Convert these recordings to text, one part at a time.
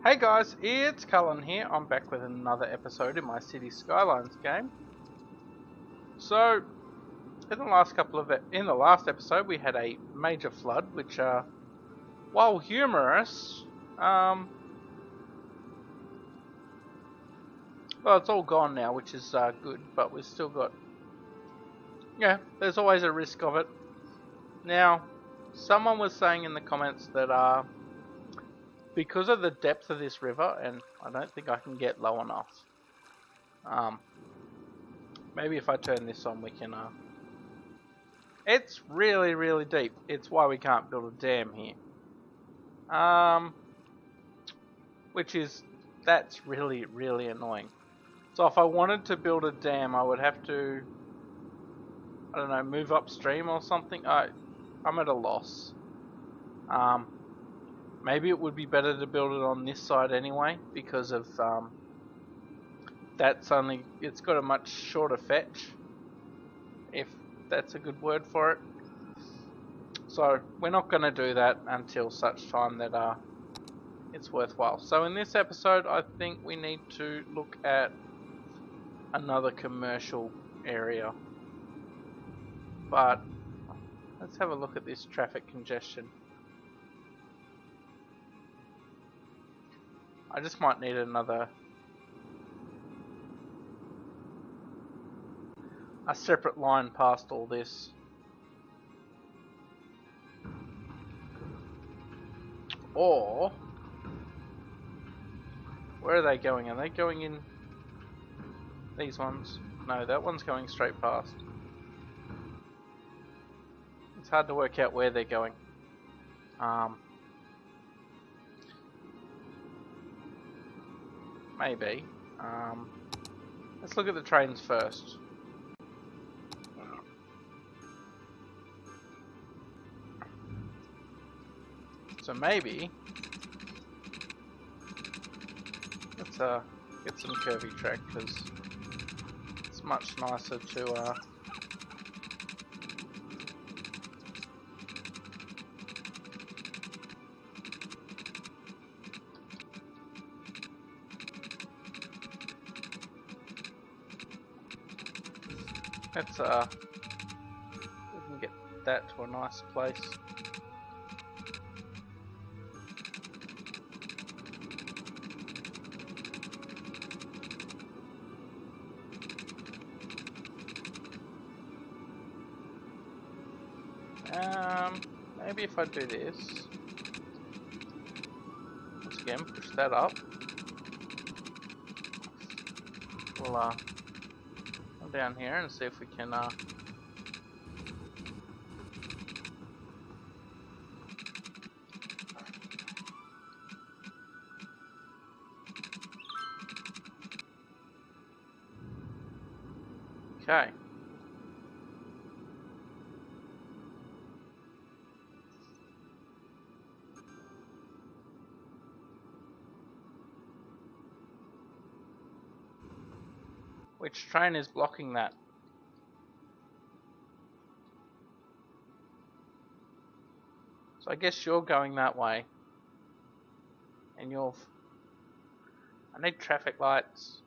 Hey guys, it's Cullyn here. I'm back with another episode in my City Skylines game. So, in the last episode, we had a major flood, which, while humorous, well, it's all gone now, which is good. But we've still got, there's always a risk of it. Now, someone was saying in the comments that because of the depth of this river, and I don't think I can get low enough. Maybe if I turn this on, we can. It's really, really deep. It's why we can't build a dam here. That's really, really annoying. So if I wanted to build a dam, I would have to, I don't know, move upstream or something. I'm at a loss. Maybe it would be better to build it on this side anyway, because of it's got a much shorter fetch, if that's a good word for it. So we're not going to do that until such time that it's worthwhile. So in this episode, I think we need to look at another commercial area. But let's have a look at this traffic congestion. I just might need a separate line past all this. Or, where are they going? Are they going in these ones? No, that one's going straight past. It's hard to work out where they're going. Maybe. Let's look at the trains first. So maybe let's get some curvy track, because it's much nicer to we can get that to a nice place. Maybe if I do this, once again, push that up. We'll come down here and see if we can okay. Which train is blocking that? So I guess you're going that way. And I need traffic lights.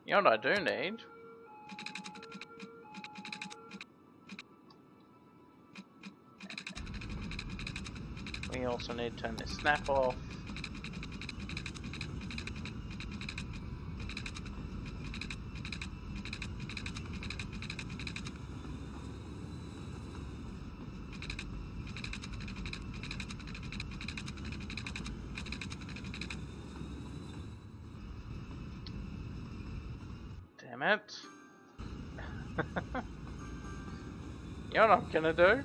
You know what I do need? We also need to turn this snap off. Damn it. You know what I'm gonna do?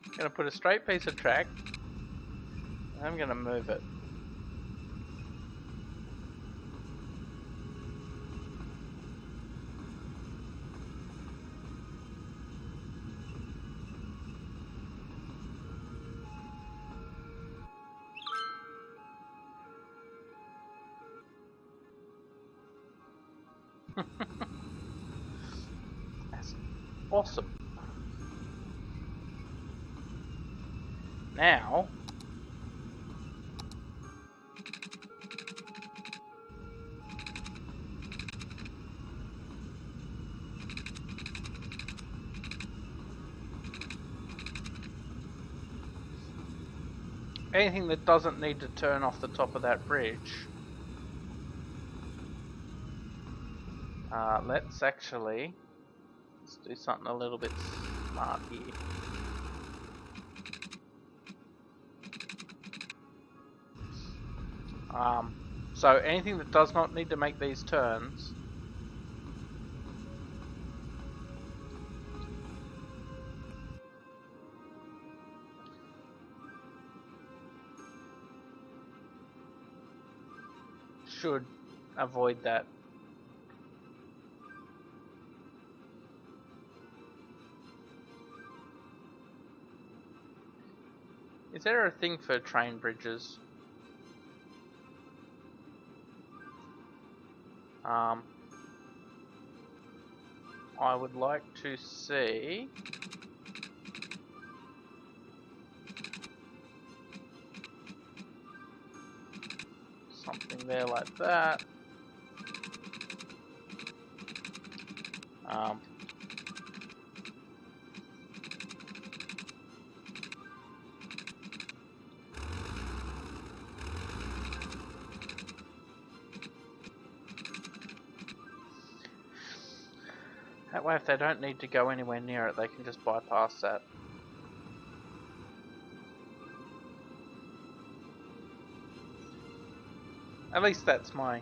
I'm gonna put a straight piece of track, and I'm gonna move it. Awesome. Now, anything that doesn't need to turn off the top of that bridge, let's do something a little bit smart here. So anything that does not need to make these turns should avoid that. Is there a thing for train bridges? I would like to see something there like that. That way, if they don't need to go anywhere near it, they can just bypass that. At least that's my...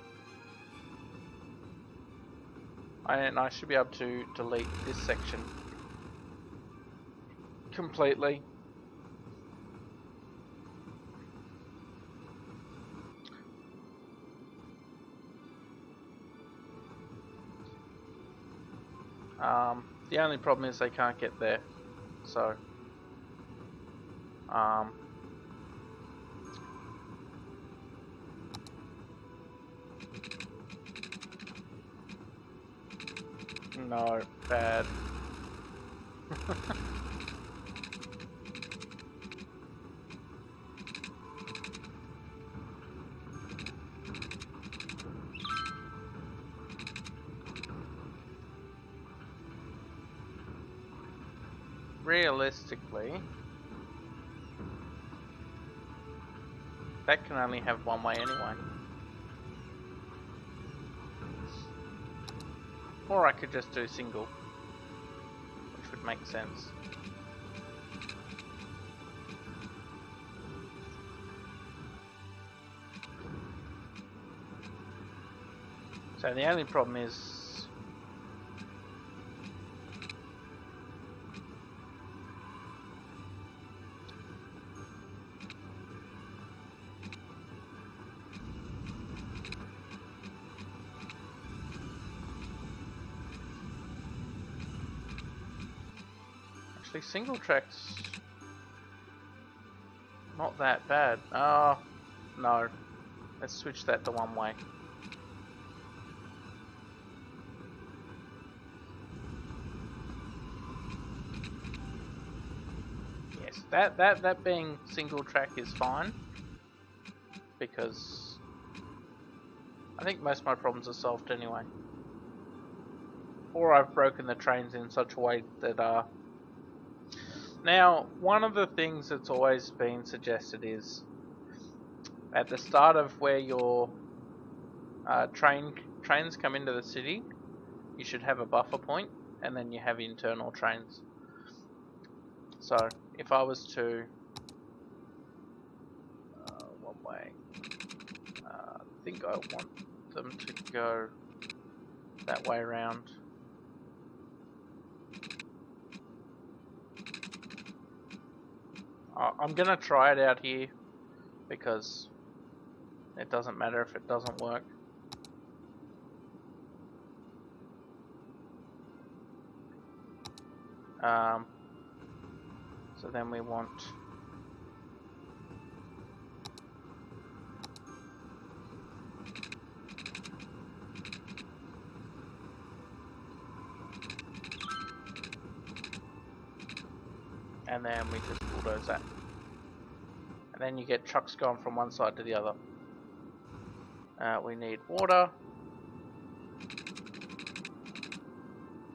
And I should be able to delete this section completely. The only problem is they can't get there, so no, bad. Realistically, that can only have one way anyway. Or I could just do single, which would make sense. So the only problem is single track's not that bad. Oh, no. Let's switch that to one way. Yes, that being single track is fine, because I think most of my problems are solved anyway. Or I've broken the trains in such a way that now, one of the things that's always been suggested is at the start of where your trains come into the city, you should have a buffer point, and then you have internal trains. So, if I was to one way, I think I want them to go that way around. I'm gonna try it out here because it doesn't matter if it doesn't work. So then we want and then we just bulldoze that. And then you get trucks going from one side to the other. We need water.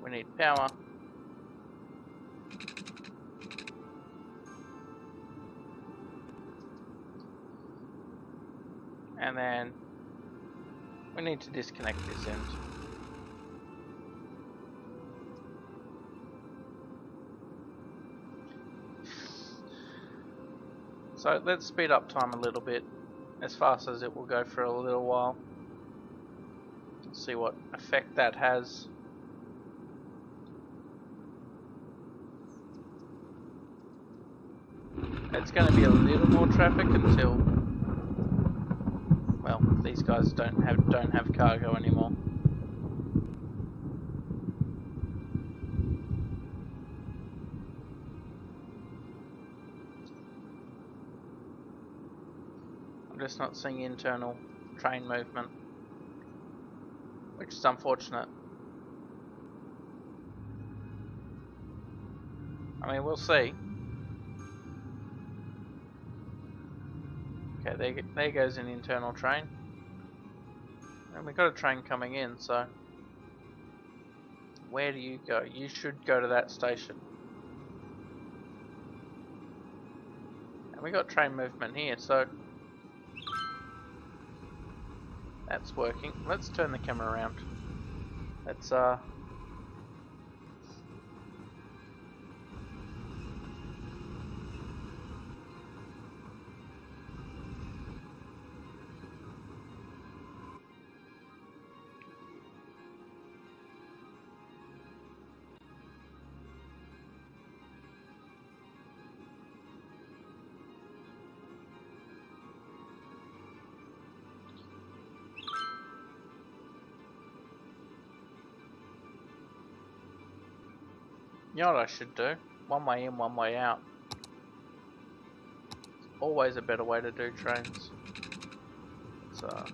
We need power. And then we need to disconnect this end. So let's speed up time a little bit, as fast as it will go for a little while. See what effect that has. It's going to be a little more traffic until, well, these guys don't have cargo anymore. I'm just not seeing internal train movement, which is unfortunate. I mean, we'll see. Okay, there goes an internal train. And we've got a train coming in, so where do you go? You should go to that station. And we got train movement here, so that's working. Let's turn the camera around. Let's you know what I should do? One way in, one way out. It's always a better way to do trains. So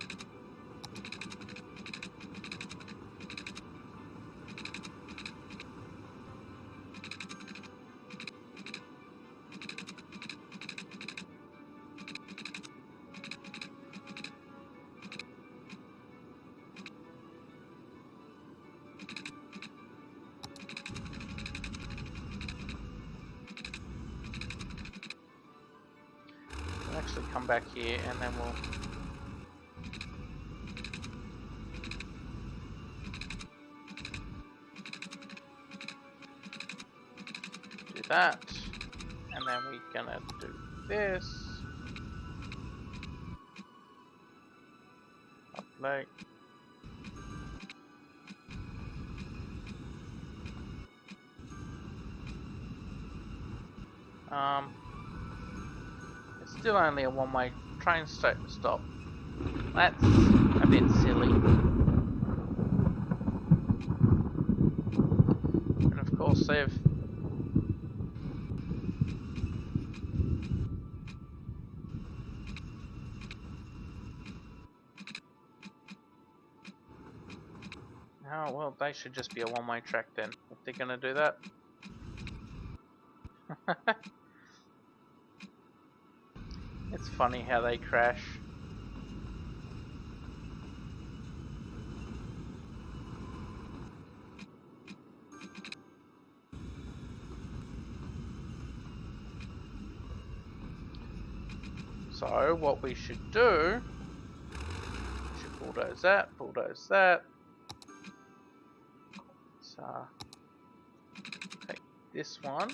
we'll actually come back here and then we'll do that, and then we're gonna do this. Upload. It's still only a one-way train stop. That's a bit silly. And of course they've oh well, they should just be a one-way track then, if they're gonna do that. It's funny how they crash. So what we should do, we should bulldoze that, bulldoze that. So take this one.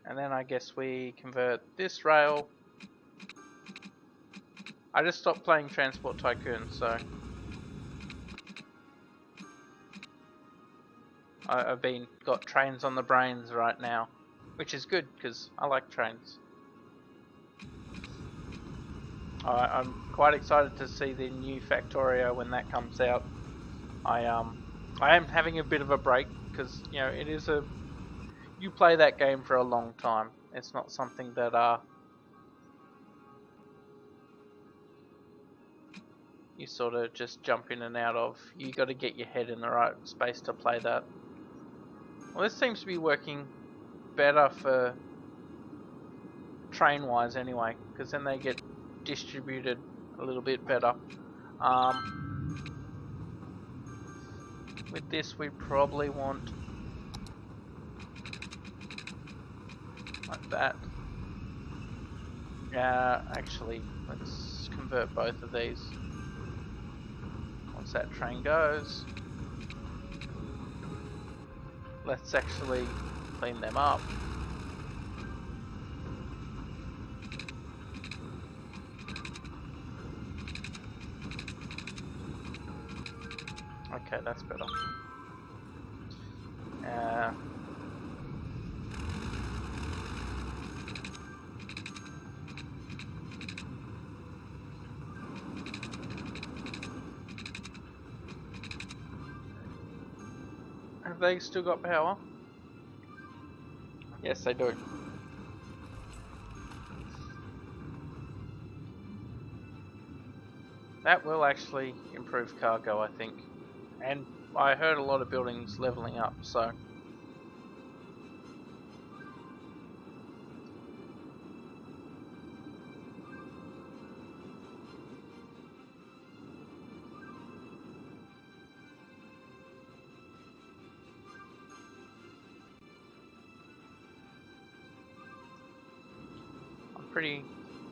And then I guess we convert this rail. I just stopped playing Transport Tycoon, so I've got trains on the brains right now, which is good because I like trains. I'm quite excited to see the new Factorio when that comes out. I am having a bit of a break because it is you play that game for a long time. It's not something that you sort of just jump in and out of. You got to get your head in the right space to play that. Well, this seems to be working better for train-wise anyway, because then they get distributed a little bit better. With this, we probably want like that. Actually, let's convert both of these. Once that train goes, let's actually clean them up. Okay, that's better. Have they still got power? Yes, they do. That will actually improve cargo, I think. And I heard a lot of buildings leveling up, so...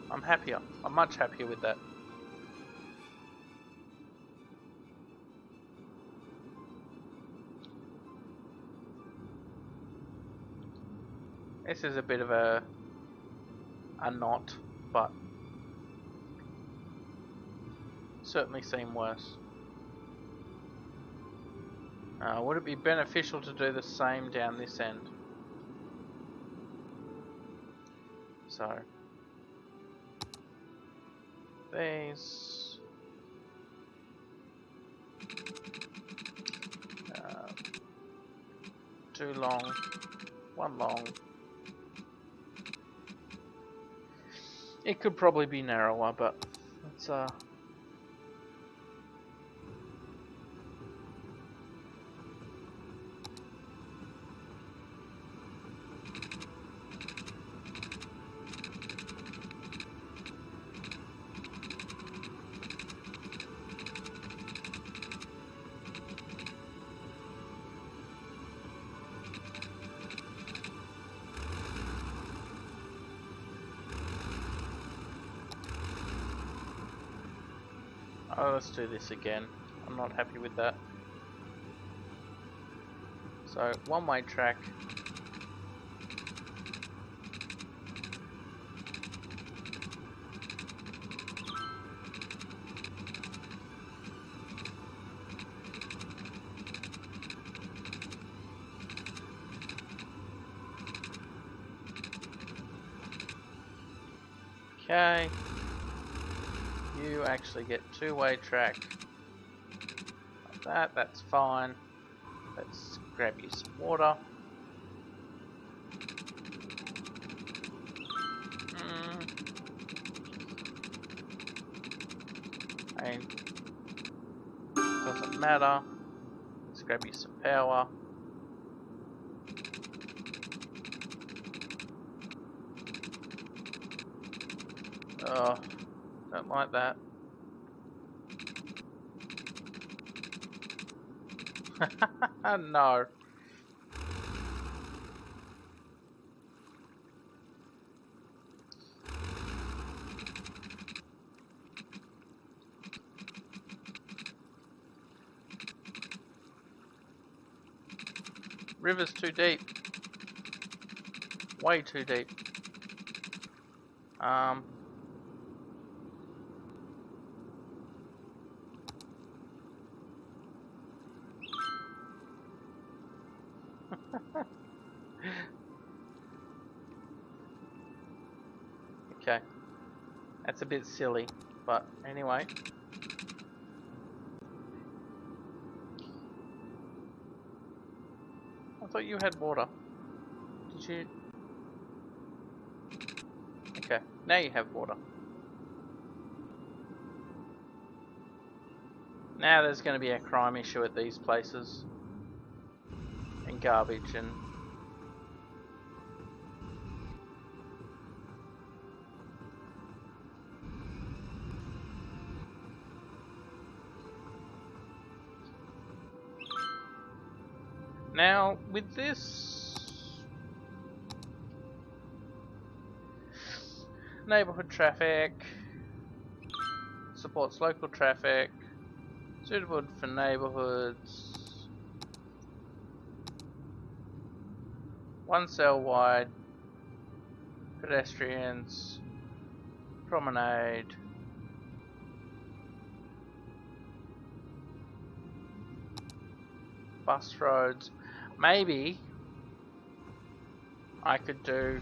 I'm happier. I'm much happier with that. This is a bit of a knot, but certainly seem worse. Would it be beneficial to do the same down this end? So these two long, one long. It could probably be narrower, but it's oh, let's do this again. I'm not happy with that. So, one-way track. Okay. You actually get two-way track. Like that, that's fine. Let's grab you some water. And doesn't matter. Let's grab you some power. Oh, don't like that. No. River's too deep. Way too deep. Okay. That's a bit silly, but anyway. I thought you had water. Did you? Okay, now you have water. Now there's going to be a crime issue at these places. And garbage and... Now, with this neighborhood traffic, supports local traffic, suitable for neighborhoods, 1 cell wide, pedestrians, promenade, bus roads. Maybe I could do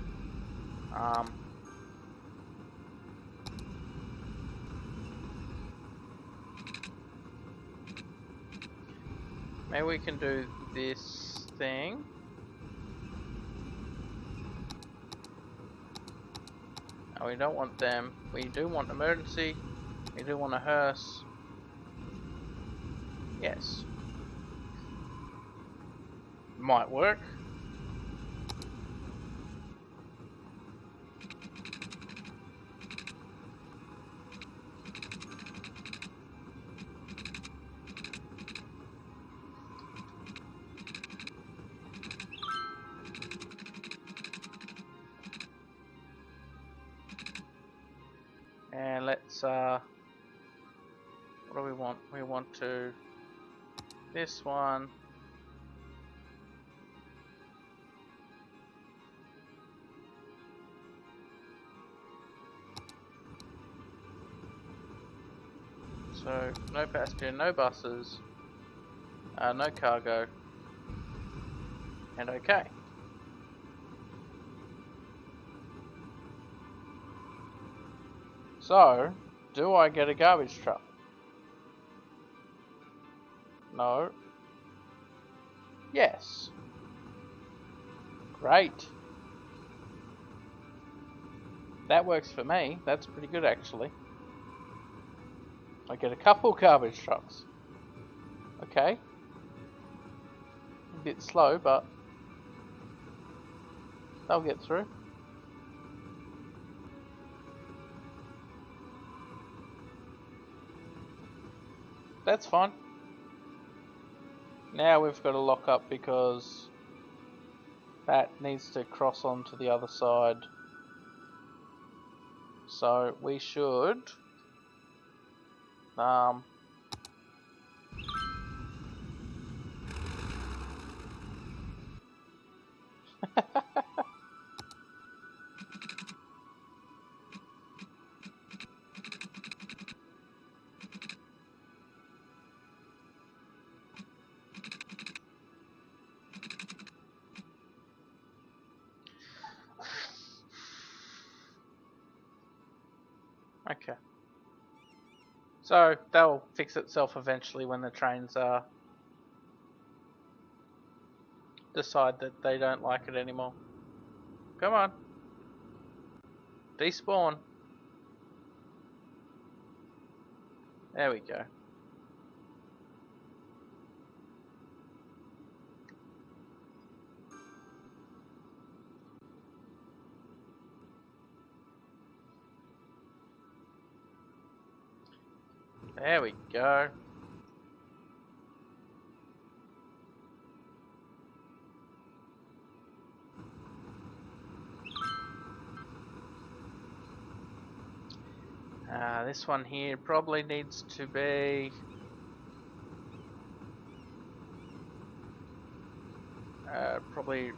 maybe we can do this thing. No, we don't want them. We do want emergency. We do want a hearse. Yes. Might work. And let's what do we want? We want to this one. So, no passenger, no buses, no cargo, and okay. So, do I get a garbage truck? No. Yes. Great. That works for me. That's pretty good actually. I get a couple garbage trucks. Okay. A bit slow, but they'll get through. That's fine. Now we've got to lock up because that needs to cross onto the other side. So we should okay. So they'll fix itself eventually when the trains decide that they don't like it anymore. Come on. Despawn. There we go. There we go. This one here probably needs to be probably.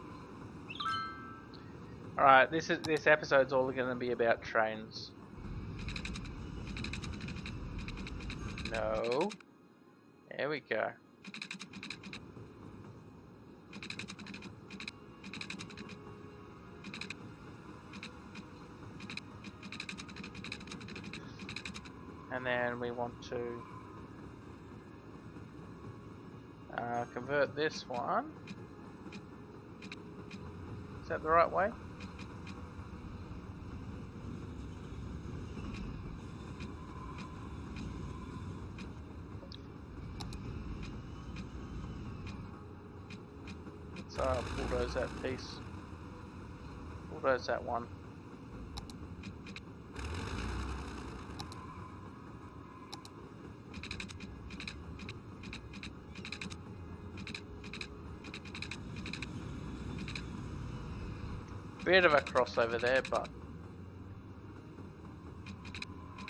Alright, this episode's all going to be about trains. No. There we go. And then we want to convert this one. Is that the right way? Let's bulldoze that piece. Bulldoze that one. Bit of a crossover there, but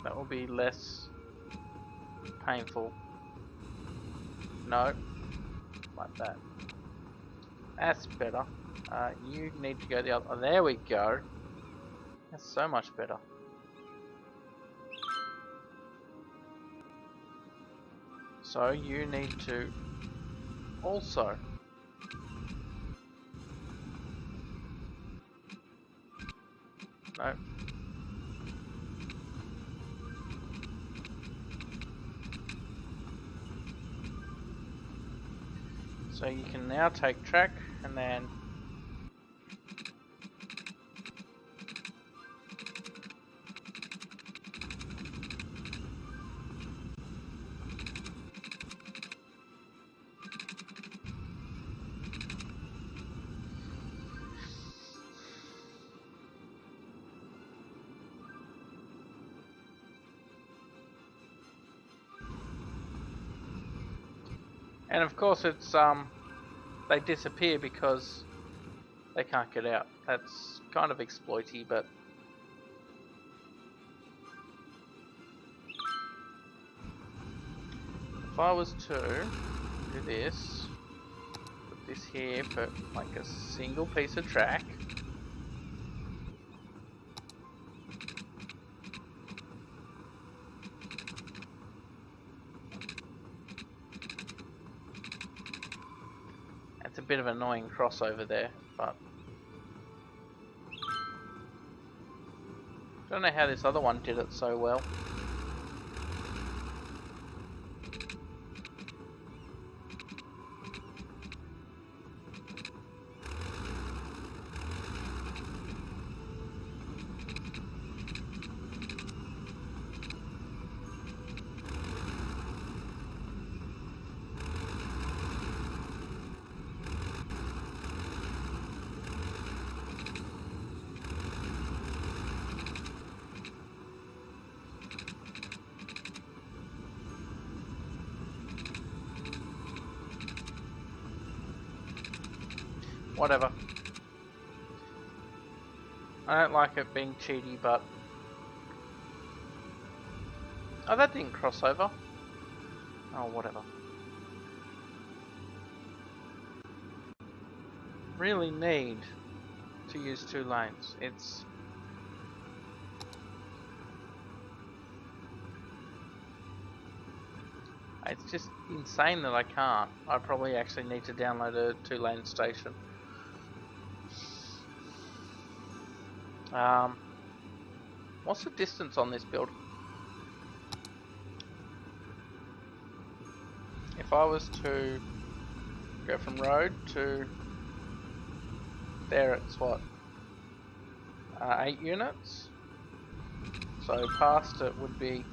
that will be less painful. No, like that. That's better. You need to go the other. Oh, there we go. That's so much better. So you need to also. No. So you can now take track and then and of course it's they disappear because they can't get out. That's kind of exploity, but if I was to do this, put this here for like a single piece of track. It's a bit of an annoying crossover there, but don't know how this other one did it so well. Whatever. I don't like it being cheaty, but... Oh, that didn't cross over. Oh, whatever. Really need to use 2 lanes. It's just insane that I can't. I probably actually need to download a 2-lane station. What's the distance on this build? If I was to go from road to there, it's what? 8 units? So past it would be...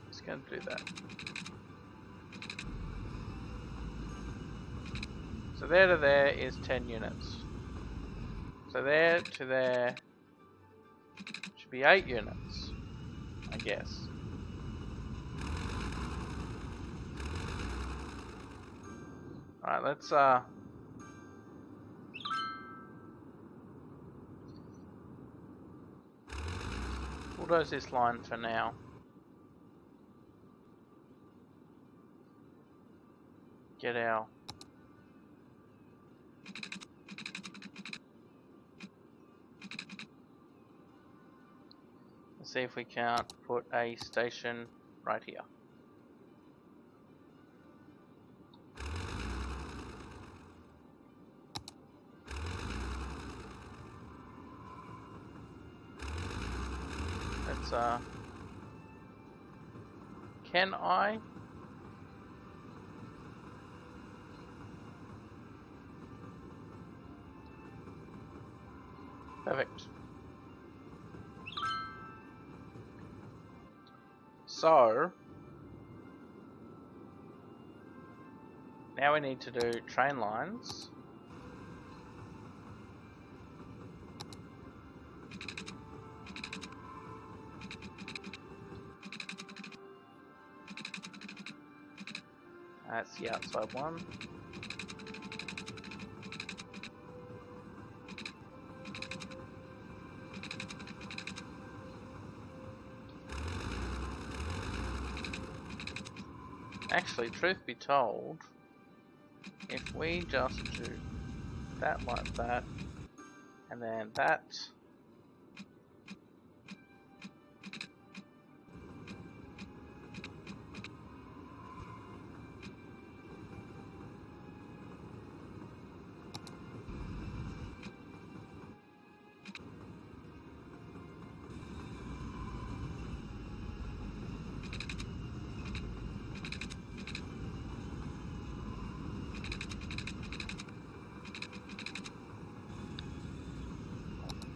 Just going to do that. So there to there is 10 units. So there to there should be 8 units, I guess. Alright, let's bulldoze this line for now. Get our see if we can't put a station right here. let's can I? Perfect. So now we need to do train lines. That's the outside one. Actually, truth be told, if we just do that like that, and then that,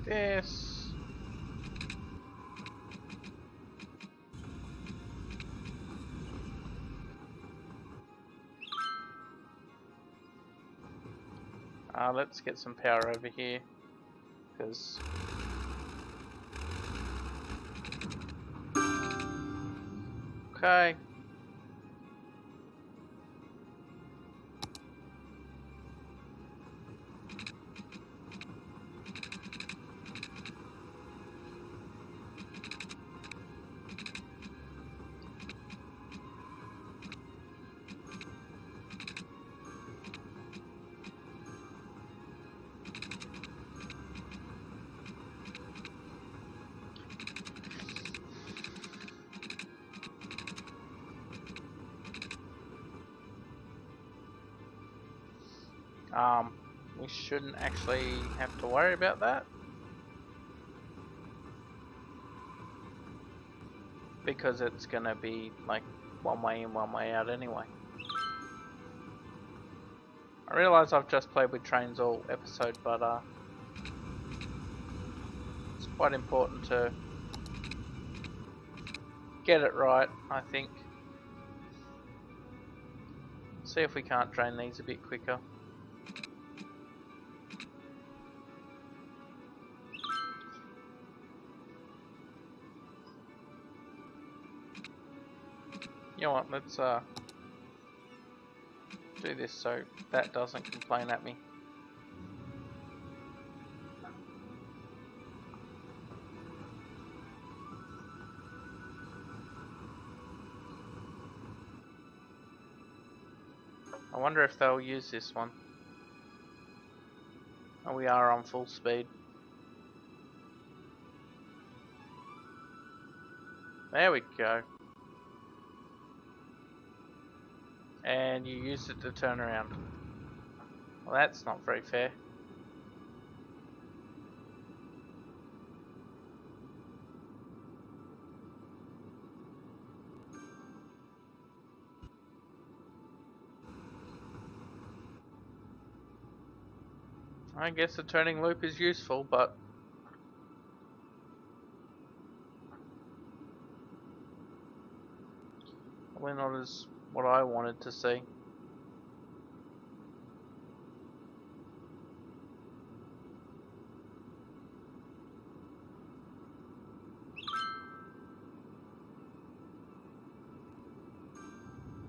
this. Let's get some power over here, because okay. We shouldn't actually have to worry about that, because it's gonna be like one way in, one way out anyway. I realise I've just played with trains all episode, but it's quite important to get it right, I think. See if we can't train these a bit quicker. You know what, let's do this so that doesn't complain at me. I wonder if they'll use this one. Oh, we are on full speed. There we go. And you used it to turn around. Well, that's not very fair. I guess the turning loop is useful, but probably not as what I wanted to see.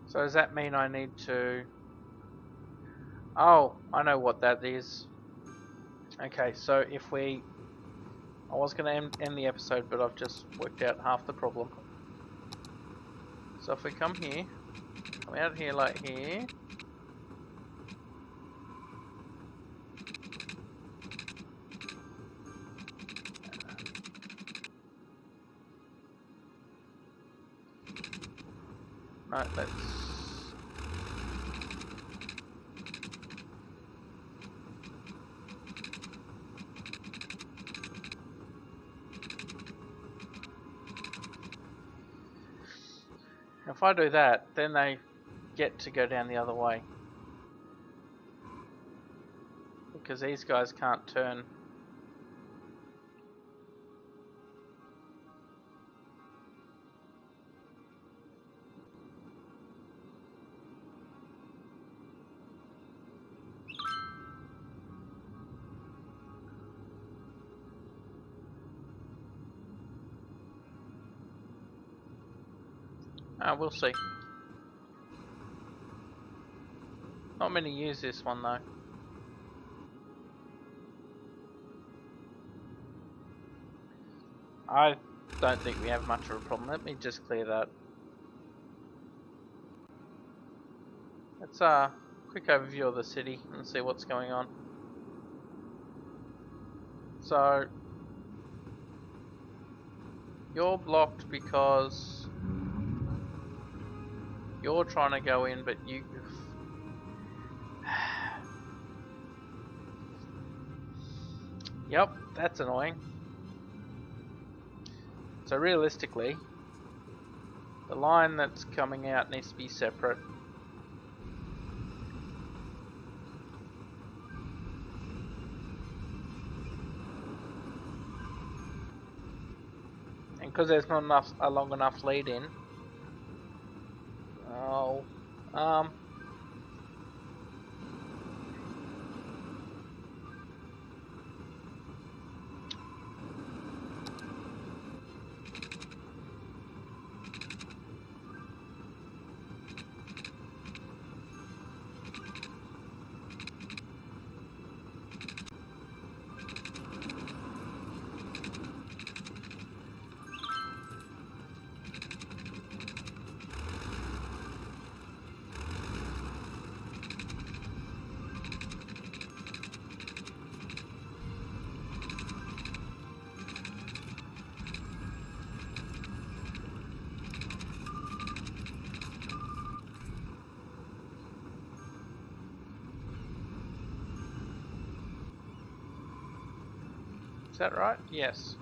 So does that mean I need to... Oh, I know what that is. Okay, so if we... I was going to end the episode, but I've just worked out half the problem. So if we come here, come out here like here. Right, let's... If I do that, then they get to go down the other way. Because these guys can't turn. We'll see. Not many use this one though. I don't think we have much of a problem. Let me just clear that. Let's quick overview of the city and see what's going on. So you're blocked because you're trying to go in, but you... Yep, that's annoying. So realistically, the line that's coming out needs to be separate. And because there's not a long enough lead in, is that right? Yes.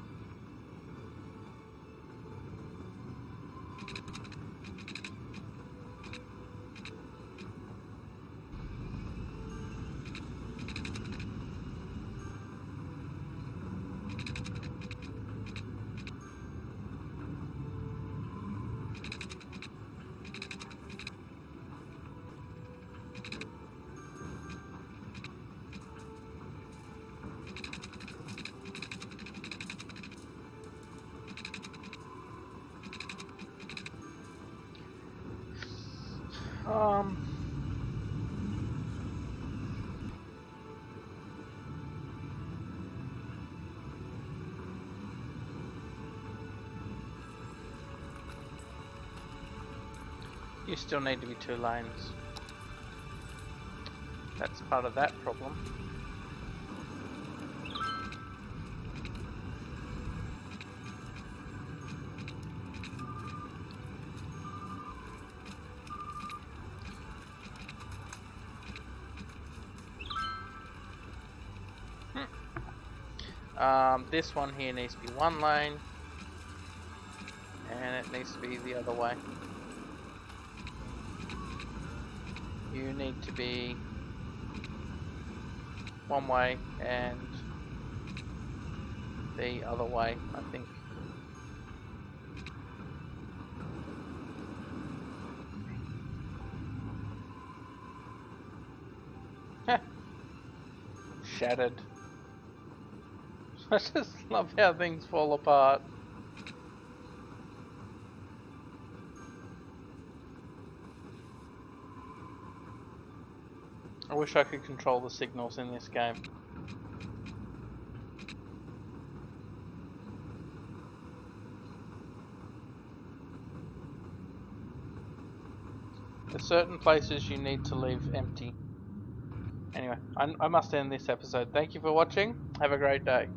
You still need to be 2 lanes. That's part of that problem. This one here needs to be 1 lane, and it needs to be the other way. You need to be 1 way and the other way, I think. Shattered. I just love how things fall apart. I wish I could control the signals in this game. There's certain places you need to leave empty. Anyway, I must end this episode. Thank you for watching. Have a great day.